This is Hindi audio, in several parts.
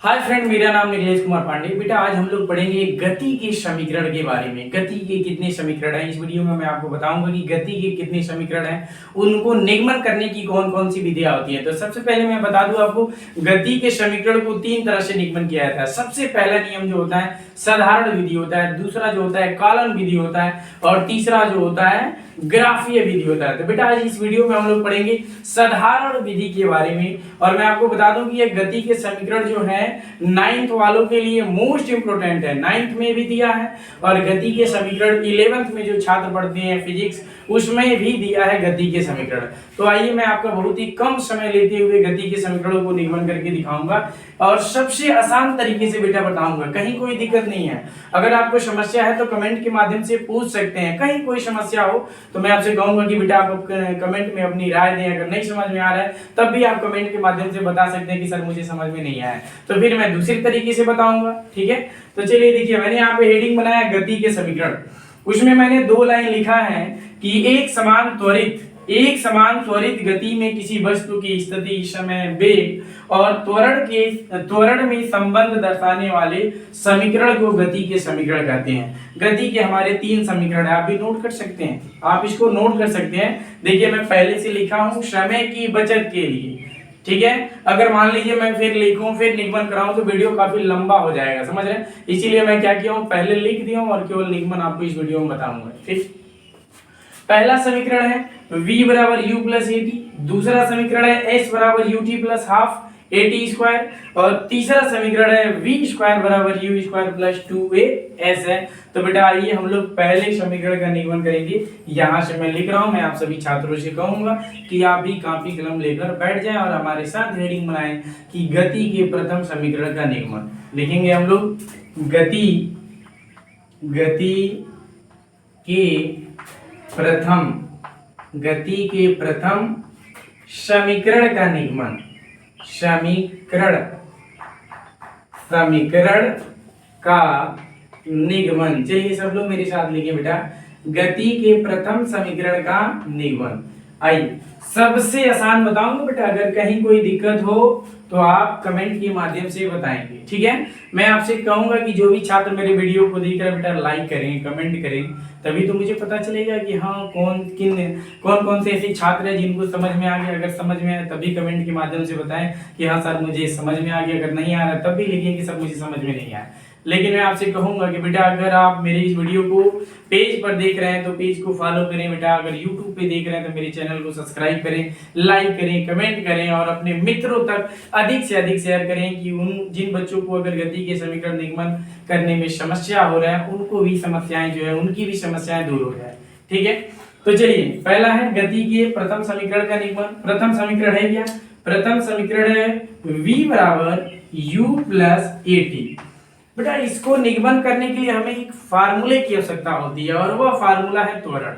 हाय फ्रेंड, मेरा नाम निखिलेश कुमार पांडे। बेटा आज हम लोग पढ़ेंगे गति के समीकरण के बारे में। गति के कितने समीकरण हैं, इस वीडियो में मैं आपको बताऊंगा कि गति के कितने समीकरण हैं, उनको निगमन करने की कौन कौन सी विधियां होती हैं। तो सबसे पहले मैं बता दूं आपको, गति के समीकरण को तीन तरह से निगमन किया जाता है। सबसे पहला नियम जो होता है साधारण विधि होता है, दूसरा जो होता है कॉलन विधि होता है, और तीसरा जो होता है ग्राफीय विधि होता है। तो बेटा आज इस वीडियो में हम लोग पढ़ेंगे साधारण विधि के बारे में। और मैं आपको बता दूं कि ये गति के समीकरण जो है 9th वालों के लिए मोस्ट इंपोर्टेंट है। 9th में भी दिया है और गति के समीकरण 11th में जो छात्र पढ़ते हैं फिजिक्स, उसमें भी दिया है गति के समीकरण। तो आइए मैं आपका बहुत ही कम समय लेते हुए गति के समीकरणों को निगमन करके दिखाऊंगा और सबसे आसान तरीके से बेटा बताऊंगा। कहीं कोई दिक्कत नहीं है। अगर आपको समस्या है तो कमेंट के माध्यम से पूछ सकते हैं। कहीं कोई समस्या हो तो मैं आपसे कहूंगा कि बेटा आप कमेंट में अपनी राय दें। अगर नहीं समझ में आ रहा है तब भी आप कमेंट के माध्यम से बता सकते हैं कि सर मुझे समझ में नहीं आया, तो फिर मैं दूसरी तरीके से बताऊंगा। ठीक है, तो चलिए देखिए, मैंने यहाँ पे हेडिंग बनाया गति के समीकरण। उसमें मैंने 2 लाइन लिखा है कि एक समान त्वरित गति में किसी वस्तु की स्थिति, समय, वेग और त्वरण में संबंध दर्शाने वाले समीकरण को गति के समीकरण कहते हैं। गति के हमारे 3 समीकरण है, आप भी नोट कर सकते हैं, आप इसको नोट कर सकते हैं। देखिए मैं पहले से लिखा हूं समय की बचत के लिए। ठीक है, अगर मान लीजिए मैं फिर लिखूं फिर निगमन कराऊं तो वीडियो काफी लंबा हो जाएगा, समझ रहे हैं। इसीलिए मैं क्या किया हूं, पहले लिख दिया हूं और केवल निगमन आपको इस वीडियो में बताऊंगा। ठीक, पहला समीकरण है v बराबर u प्लस ए टी, दूसरा समीकरण है s बराबर U T plus half A T square, और तीसरा समीकरण है v स्क्वायर बराबर यू स्क्वायर प्लस 2as है। तो बेटा आइए हम लोग पहले समीकरण का निगमन करेंगे। यहाँ से मैं लिख रहा हूँ, मैं आप सभी छात्रों से कहूंगा कि आप भी कॉपी कलम लेकर बैठ जाएं और हमारे साथ हेडिंग बनाएं कि गति के प्रथम समीकरण का निगमन लिखेंगे हम लोग। गति के प्रथम समीकरण का निगमन, समीकरण का निगमन। चलिए सब लोग मेरे साथ लिखिए बेटा, गति के प्रथम समीकरण का निगमन। आइए सबसे आसान बताऊंगा बेटा, अगर कहीं कोई दिक्कत हो तो आप कमेंट के माध्यम से बताएंगे। ठीक है, मैं आपसे कहूंगा कि जो भी छात्र मेरे वीडियो को देख रहे हैं बेटा लाइक करें, कमेंट करें, तभी तो मुझे पता चलेगा कि हाँ कौन से ऐसे छात्र हैं जिनको समझ में आ गया। अगर समझ में आए तभी कमेंट के माध्यम से बताएं कि हाँ सर मुझे समझ में आ गया। अगर नहीं आ रहा तब भी लिखिए कि सर मुझे समझ में नहीं आया। लेकिन मैं आपसे कहूंगा कि बेटा अगर आप मेरे इस वीडियो को पेज पर देख रहे हैं तो पेज को फॉलो करें बेटा। अगर यूट्यूब पे देख रहे हैं तो मेरे चैनल को सब्सक्राइब करें, लाइक करें, कमेंट करें और अपने मित्रों तक अधिक से अधिक शेयर करें कि उन जिन बच्चों को अगर गति के समीकरण निगमन करने में समस्या हो रहा है उनको भी समस्याएं जो है उनकी भी समस्याएं दूर हो जाए। ठीक है, तो चलिए पहला है गति के प्रथम समीकरण का निगमन। प्रथम समीकरण है क्या? प्रथम समीकरण है v बराबर u प्लस ए टी। बेटा इसको निगमन करने के लिए हमें एक फार्मूले की आवश्यकता होती है और वह फार्मूला है त्वरण।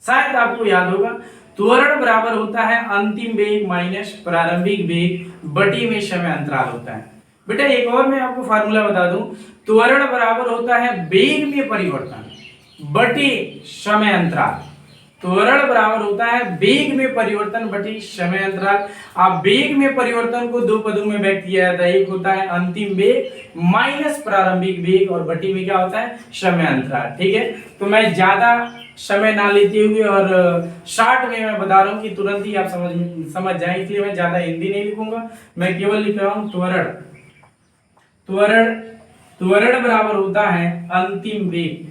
शायद आपको याद होगा, त्वरण बराबर होता है अंतिम वेग माइनस प्रारंभिक वेग बटी में समय अंतराल होता है। बेटा एक और मैं आपको फार्मूला बता दूं, त्वरण बराबर होता है वेग में परिवर्तन बटी समय अंतराल। त्वरण बराबर होता है वेग में परिवर्तन बटी समय अंतराल। आप वेग में परिवर्तन को 2 पदों में व्यक्त किया जाता है, एक होता है अंतिम वेग माइनस प्रारंभिक वेग और बटी में क्या होता है समय अंतराल। ठीक है, तो मैं ज्यादा समय ना लेते हुए और शॉर्ट में मैं बता रहा हूँ कि तुरंत ही आप समझ जाएं, इसलिए मैं ज्यादा हिंदी नहीं लिखूंगा, मैं केवल लिख रहा हूँ त्वरण बराबर होता है अंतिम वेग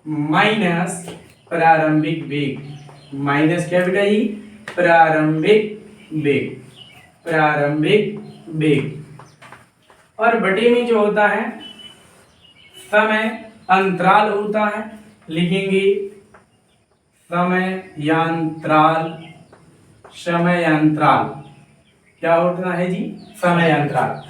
माइनस प्रारंभिक वेग। माइनस क्या बेटा ये प्रारंभिक वेग और बटे में जो होता है समय अंतराल होता है। लिखेंगे समय अंतराल क्या होता है जी? समय अंतराल।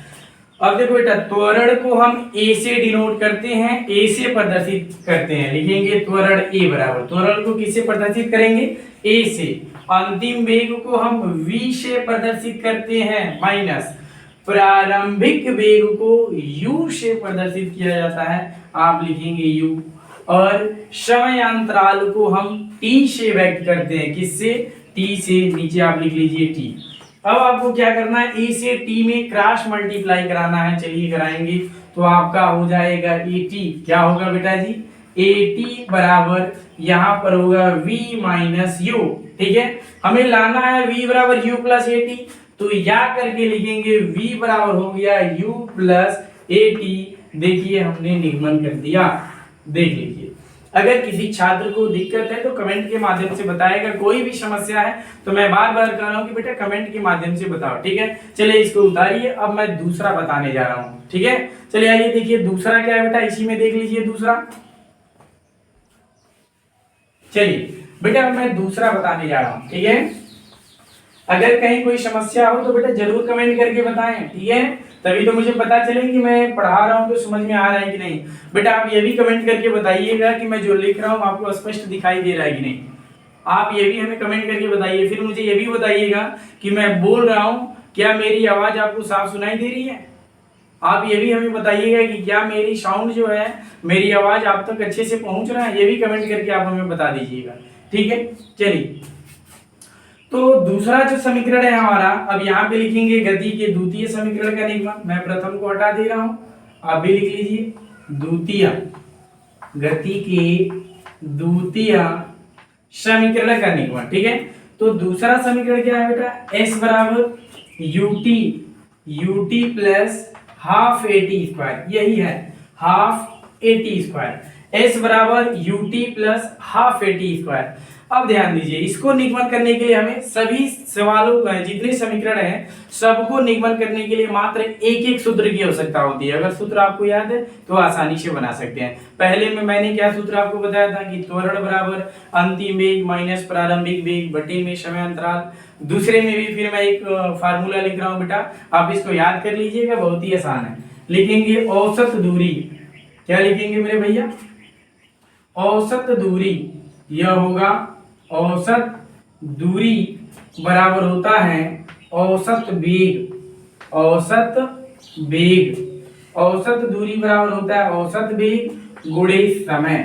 अब देखो बेटा त्वरण को हम a से डिनोट करते हैं, a से प्रदर्शित करते हैं। लिखेंगे त्वरण a बराबर, त्वरण को किससे प्रदर्शित करेंगे? a से। अंतिम वेग को हम v से प्रदर्शित करते हैं माइनस प्रारंभिक वेग को u से प्रदर्शित किया जाता है, आप लिखेंगे u। और समय अंतराल को हम t से व्यक्त करते हैं, किससे? टी से नीचे आप लिख लीजिए टी। अब आपको क्या करना है, ए से टी में क्रॉस मल्टीप्लाई कराना है। चलिए कराएंगे। तो आपका हो जाएगा ए टी, क्या होगा बेटा जी, ए टी बराबर यहाँ पर होगा v माइनस यू। ठीक है, हमें लाना है v बराबर u प्लस ए टी, तो या करके लिखेंगे v बराबर हो गया u प्लस ए टी। देखिए हमने निगमन कर दिया। देख लीजिए, अगर किसी छात्र को दिक्कत है तो कमेंट के माध्यम से बताएगा, कोई भी समस्या है तो मैं बार बार कह रहा हूँ कि बेटा कमेंट के माध्यम से बताओ। ठीक है, चलिए इसको उतारिए। अब मैं दूसरा बताने जा रहा हूँ। ठीक है, चलिए आइए देखिए दूसरा क्या है बेटा, इसी में देख लीजिए दूसरा। चलिए बेटा मैं दूसरा बताने जा रहा हूँ। ठीक है, अगर कहीं कोई समस्या हो तो बेटा जरूर कमेंट करके बताएं। ठीक है, तभी तो मुझे पता चले कि मैं पढ़ा रहा हूँ तो समझ में आ रहा है कि नहीं। बेटा आप ये भी कमेंट करके बताइएगा कि मैं जो लिख रहा हूँ आपको स्पष्ट दिखाई दे रहा है कि नहीं। आप ये भी हमें कमेंट करके बताइए। फिर मुझे ये भी बताइएगा कि मैं बोल रहा हूँ, क्या मेरी आवाज आपको साफ सुनाई दे रही है। आप ये भी हमें बताइएगा कि क्या मेरी साउंड जो है, मेरी आवाज आप तक अच्छे से पहुंच रहा है। ये भी कमेंट करके आप हमें बता दीजिएगा। ठीक है, चलिए तो दूसरा जो समीकरण है हमारा, अब यहाँ पे लिखेंगे गति के द्वितीय समीकरण का निगमन। मैं प्रथम को हटा दे रहा हूं, आप भी लिख लीजिए द्वितीय, गति के द्वितीय समीकरण का निगमन। ठीक है, तो दूसरा समीकरण क्या है बेटा, s बराबर UT plus half A T square, यही है half A T square. s बराबर UT plus half A T square. अब ध्यान दीजिए, इसको निगमन करने के लिए हमें सभी सवालों का जितने समीकरण हैं सबको निगमन करने के लिए मात्र एक एक सूत्र की आवश्यकता होती है। अगर सूत्र आपको याद है तो आसानी से बना सकते हैं। पहले में मैंने क्या सूत्र आपको बताया था कि त्वरण बराबर अंतिम वेग माइनस प्रारंभिक वेग बटे में समय अंतराल। दूसरे में भी फिर मैं एक फार्मूला लिख रहा हूँ बेटा, आप इसको याद कर लीजिएगा, बहुत ही आसान है। लिखेंगे औसत दूरी, क्या लिखेंगे मेरे भैया, औसत दूरी, यह होगा औसत दूरी बराबर होता है औसत वेग। औसत वेग, औसत दूरी बराबर होता है औसत वेग गुणे समय।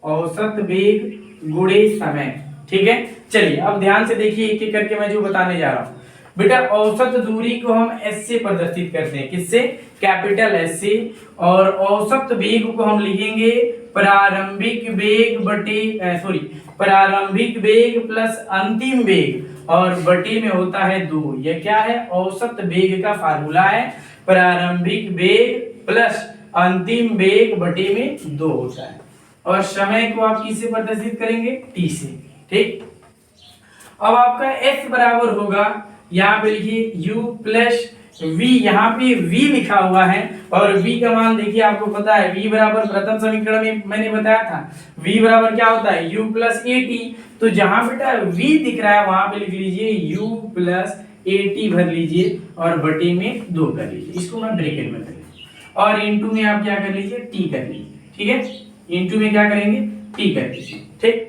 औसत वेग गुणे समय। ठीक है, चलिए अब ध्यान से देखिए एक एक करके मैं जो बताने जा रहा हूं। बेटा औसत दूरी को हम एस से प्रदर्शित करते हैं, किससे, कैपिटल एस से। और औसत वेग को हम लिखेंगे प्रारंभिक वेग बटे प्रारंभिक वेग प्लस अंतिम वेग, और बटे में होता है 2। यह क्या है, औसत वेग का फार्मूला है, प्रारंभिक वेग प्लस अंतिम वेग बटे में 2 होता है। और समय को आप किससे प्रदर्शित करेंगे, टी से। ठीक, अब आपका x बराबर होगा, यहाँ पे लिखिए u प्लस v, यहाँ पे v लिखा हुआ है और v का मान देखिए आपको पता है, v बराबर प्रथम समीकरण में मैंने बताया था v बराबर क्या होता है, u प्लस ए टी। तो जहां बेटा v दिख रहा है वहां पे लिख लीजिए u प्लस ए टी भर लीजिए और बटे में 2 कर लीजिए, इसको मैं ब्रैकेट में कर लीजिए, और इनटू में आप क्या कर लीजिए, t कर लीजिए। ठीक है, इनटू में क्या करेंगे, t कर लीजिए। ठीक,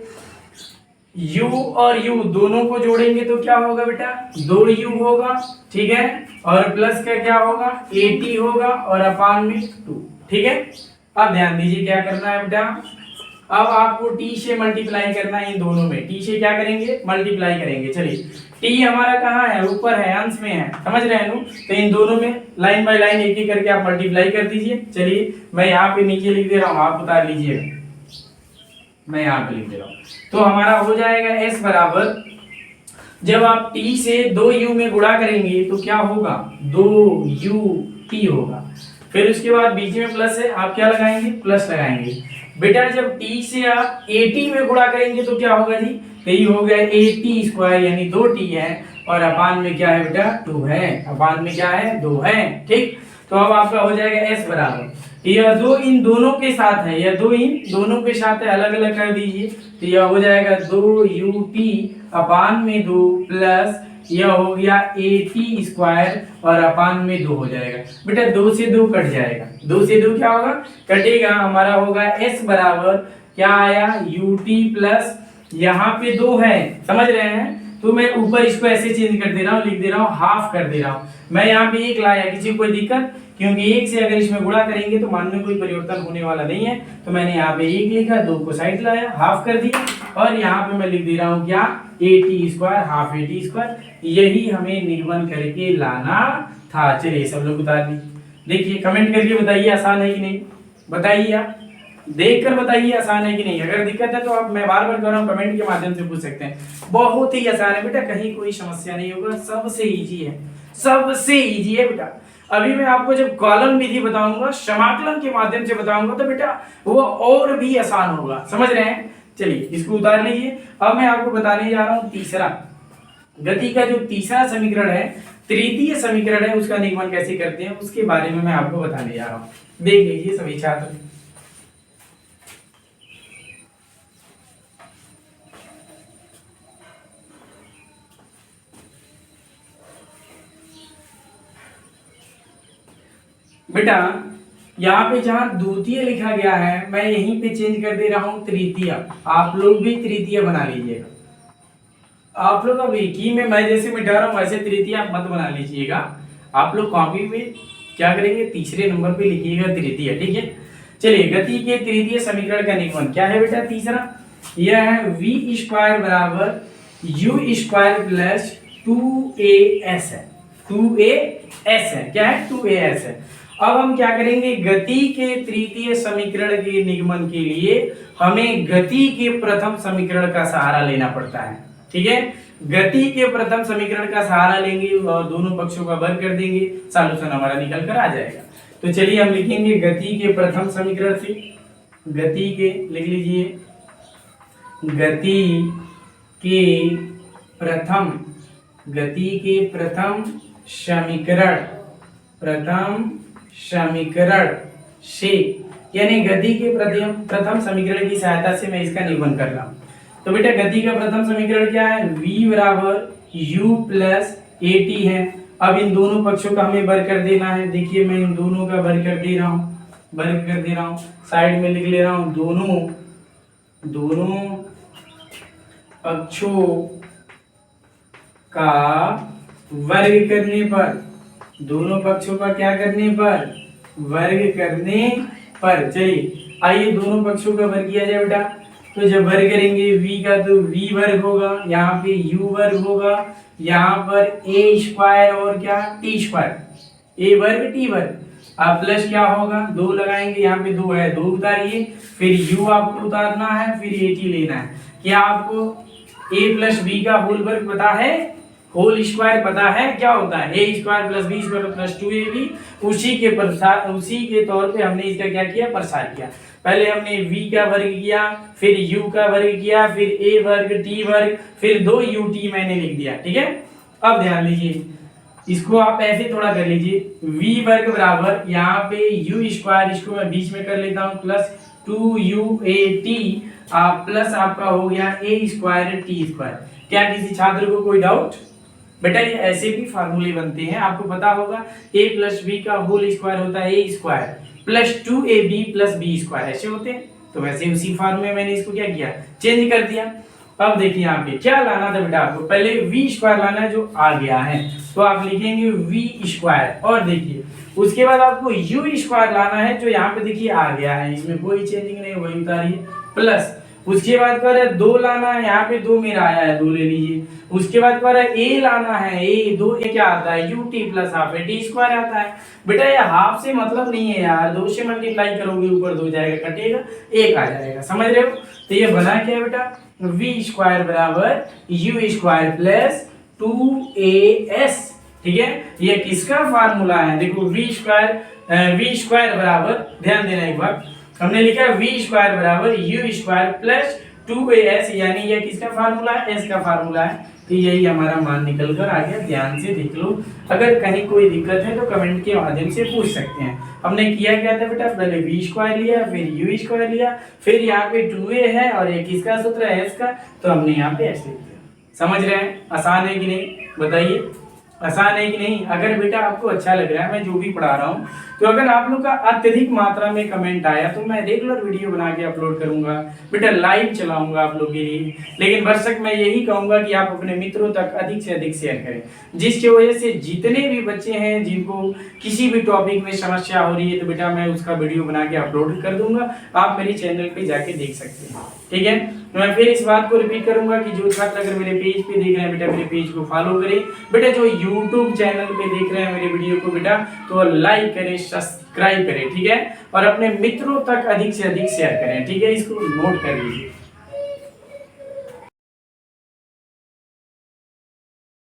u और u दोनों को जोड़ेंगे तो क्या होगा बेटा, 2u होगा। ठीक है, और प्लस का क्या होगा, at होगा और अपान में 2। ठीक है, अब ध्यान दीजिए क्या करना है बेटा, अब आपको t से मल्टीप्लाई करना है इन दोनों में। t से क्या करेंगे, मल्टीप्लाई करेंगे। चलिए t हमारा कहाँ है, ऊपर है, अंश में है, समझ रहे हैं। तो इन दोनों में लाइन बाय लाइन एक एक करके आप मल्टीप्लाई कर दीजिए। चलिए मैं यहाँ पे नीचे लिख दे रहा हूँ, आप उतार लीजिएगा, मैं यहाँ पे लिख दे रहा हूँ। तो हमारा हो जाएगा s बराबर, जब आप t से 2u में गुणा करेंगे तो क्या होगा, 2ut होगा। फिर उसके बाद बीच में प्लस है, आप क्या लगाएंगे, प्लस लगाएंगे। बेटा जब t से आप at में गुणा करेंगे तो क्या होगा जी, तो ये हो गया at स्क्वायर, यानी 2t है, और अपान में क्या है बेटा, 2 है, अपान में क्या है, 2 है। ठीक, तो अब आपका हो जाएगा s बराबर, यह 2 इन दोनों के साथ है, यह 2 इन दोनों के साथ है, अलग अलग कर दीजिए। तो यह हो जाएगा 2ut अपान में 2 प्लस यह हो गया at स्क्वायर और अपान में 2 हो जाएगा। बेटा 2 से 2 कट जाएगा, 2 से 2 क्या होगा, कटेगा। हमारा होगा s बराबर क्या आया, ut प्लस यहाँ पे 2 है, समझ रहे हैं। तो मैं ऊपर इसको ऐसे चेंज कर दे रहा हूँ, लिख दे रहा हूँ हाफ कर दे रहा हूँ। मैं यहाँ पे 1 लाया, किसी को कोई दिक्कत, क्योंकि 1 से अगर इसमें गुणा करेंगे तो मान में कोई परिवर्तन होने वाला नहीं है। तो मैंने यहाँ पे 1 लिखा, 2 को साइड लाया, हाफ कर दिया और यहाँ पे मैं लिख दे रहा हूँ क्या, AT², हाफ AT²। यही हमें निगमन करके लाना था। चलिए सब लोग उतार दी। देखिए कमेंट करके बताइए आसान है कि नहीं, बताइए आप देख कर बताइए आसान है कि नहीं। अगर दिक्कत है तो आप, मैं बार बार कह रहा हूँ, कमेंट के माध्यम से पूछ सकते हैं। बहुत ही आसान है बेटा, कहीं कोई समस्या नहीं होगा, सबसे इजी है, सबसे इजी है बेटा। अभी मैं आपको जब कॉलम विधि बताऊंगा, समाकलन के माध्यम से बताऊंगा तो बेटा वो और भी आसान होगा, समझ रहे हैं। चलिए इसको उतार लीजिए। अब मैं आपको बताने जा रहा हूं तीसरा, गति का जो तीसरा समीकरण है, तृतीय समीकरण है, उसका निगमन कैसे करते हैं उसके बारे में मैं आपको बताने जा रहा हूं। देख लीजिए सभी छात्र। बेटा यहाँ पे जहां द्वितीय लिखा गया है, मैं यहीं पे चेंज कर दे रहा हूं तृतीय। आप लोग भी तृतीय बना लीजिएगा। आप लोग अब एक ही में, मैं जैसे मिटा रहा हूं वैसे तृतीय आप मत बना लीजिएगा। आप लोग कॉपी में क्या करेंगे, तीसरे नंबर पे लिखिएगा तृतीय, ठीक है। चलिए गति के तृतीय समीकरण का निगमन क्या है बेटा, तीसरा यह है v² बराबर u² प्लस 2as है। 2as है, क्या है, 2as है। अब हम क्या करेंगे, गति के तृतीय समीकरण के निगमन के लिए हमें गति के प्रथम समीकरण का सहारा लेना पड़ता है, ठीक है। गति के प्रथम समीकरण का सहारा लेंगे और दोनों पक्षों का वर्ग कर देंगे, सॉल्यूशन हमारा निकल कर आ जाएगा। तो चलिए हम लिखेंगे गति के प्रथम समीकरण से, गति के लिख लीजिए, गति के प्रथम समीकरण, प्रथम समीकरण से, यानी गति के प्रथम समीकरण की सहायता से मैं इसका निगमन कर रहा हूं। तो बेटा गति का प्रथम समीकरण क्या है, v बराबर u प्लस AT है। अब इन दोनों पक्षों का हमें वर्ग कर देना है। देखिए मैं इन दोनों का वर्ग कर दे रहा हूं, साइड में लिख ले रहा हूं, दोनों पक्षों का वर्ग करने पर, दोनों पक्षों का क्या करने पर, वर्ग करने पर। चलिए आइए दोनों पक्षों का वर्ग किया जाए बेटा। तो जब वर्ग करेंगे v का तो v वर्ग होगा, यहाँ पे u वर्ग होगा, यहाँ पर a² और क्या t², a वर्ग t वर्ग। अब प्लस क्या होगा, 2 लगाएंगे, यहाँ पे 2 है, 2 उतारिए, फिर u आपको उतारना है, फिर AT लेना है। क्या आपको a प्लस b का होल वर्ग पता है, होल स्क्वायर पता है क्या होता है, a² plus b² plus 2ab। उसी के तौर पे हमने इसका क्या किया, प्रसार किया। पहले हमने v का वर्ग किया, फिर u का वर्ग किया, फिर a वर्ग t वर्ग, फिर 2ut मैंने लिख दिया, ठीक है। अब ध्यान लीजिए, इसको आप ऐसे थोड़ा कर लीजिए, v वर्ग बराबर यहाँ पे u², इसको मैं बीच में कर लेता हूँ, प्लस 2uat प्लस आपका हो गया a² t²। क्या किसी छात्र को कोई डाउट? बेटा ये ऐसे भी फार्मूले बनते हैं, आपको पता होगा, a प्लस b का होल स्क्वायर होता है a² plus 2ab plus b², ऐसे होते हैं। तो वैसे उसी फॉर्म में मैंने इसको क्या किया, चेंज कर दिया। अब देखिए यहाँ पे क्या लाना था बेटा, आपको पहले v² लाना है जो आ गया है, तो आप लिखेंगे v², और देखिए उसके बाद आपको u² लाना है जो यहाँ पे देखिए आ गया है, इसमें कोई चेंजिंग नहीं, वही उतारिए, प्लस उसके बाद कह रहा है 2 लाना है, यहाँ पे 2 मेरा आया है, 2 ले लीजिए। उसके बाद कह रहा है a लाना है, a क्या आता है, ut प्लस हाफ t² आता है। बेटा ये हाफ से मतलब नहीं है यार, 2 से मल्टीप्लाई करोगे ऊपर 2 जाएगा, कटेगा 1 आ जाएगा, समझ रहे हो। तो ये बना क्या है बेटा, v² बराबर u² प्लस 2as, ठीक है। ये किसका फार्मूला है, देखो v² बराबर, ध्यान देना एक बार, हमने लिखा v² बराबर u² प्लस 2as, यानी ये किसका फार्मूला है, s का फार्मूला है। तो यही हमारा मान निकल कर आ गया, ध्यान से देख लो। अगर कहीं कोई दिक्कत है तो कमेंट के माध्यम से पूछ सकते हैं। हमने किया क्या था बेटा, पहले v² लिया, फिर u² लिया, फिर यहाँ पे 2a है और ये किसका सूत्र है, s का, तो हमने यहाँ पे s लिख दिया। समझ रहे हैं, आसान है कि नहीं, बताइए। आसान है कि नहीं। अगर बेटा आपको अच्छा लग रहा है मैं जो भी पढ़ा रहा हूँ, तो अगर आप लोग का अत्यधिक मात्रा में कमेंट आया तो मैं रेगुलर वीडियो बना के अपलोड करूंगा बेटा, लाइव चलाऊंगा आप लोग के लिए। लेकिन बरसक मैं यही कहूंगा कि आप अपने मित्रों तक अधिक से अधिक शेयर करें, जिसकी वजह से जितने भी बच्चे हैं जिनको किसी भी टॉपिक में समस्या हो रही है, तो बेटा मैं उसका वीडियो बना के अपलोड कर दूंगा, आप मेरे चैनल पे जाके देख सकते हैं। ठीक है, तो मैं फिर इस बात को रिपीट करूंगा कि जो छात्र अगर मेरे पेज पे देख रहे हैं बेटा, मेरे पेज को फॉलो करें बेटा, जो यूट्यूब चैनल पे देख रहे हैं मेरे वीडियो को बेटा, तो लाइक करें, सब्सक्राइब करें। ठीक है, और अपने मित्रों तक अधिक से अधिक शेयर करें। ठीक है, इसको नोट कर लीजिए।